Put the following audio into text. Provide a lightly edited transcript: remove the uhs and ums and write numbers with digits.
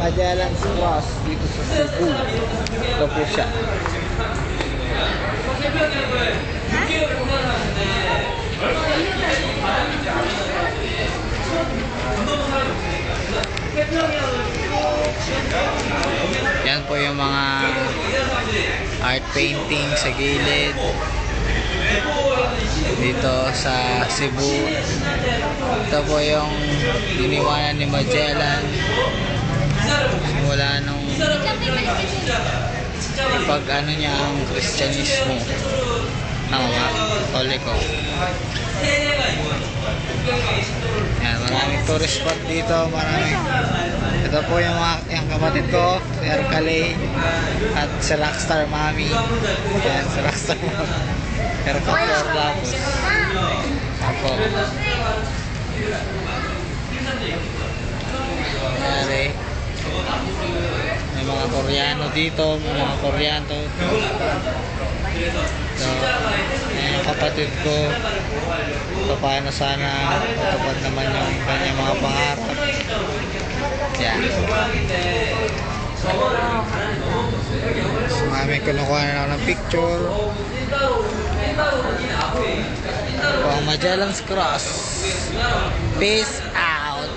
Magellan's Cross dito sa Cebu. Ito po siya. Yan po yung mga art painting sa gilid dito sa Cebu. Ito po yung iniwanan ni Magellan simula nung pag ano niya ang Kristyanismo ng mga Katoliko. Yan, maraming tourist spot dito, maraming. Ito po yung kapatid ko, si Ercalay at si Rockstar Mami. Yan, si Rockstar Mami. Ercalay Lapos. Ako. Yari. May mga Koreano dito, may mga Koreano. So, kapatid ko, paano sana matupad naman yung kanyang mga pangarap. Yan. So, may kinukuha na ako ng picture. Ito ang Magellan's Cross. Peace out.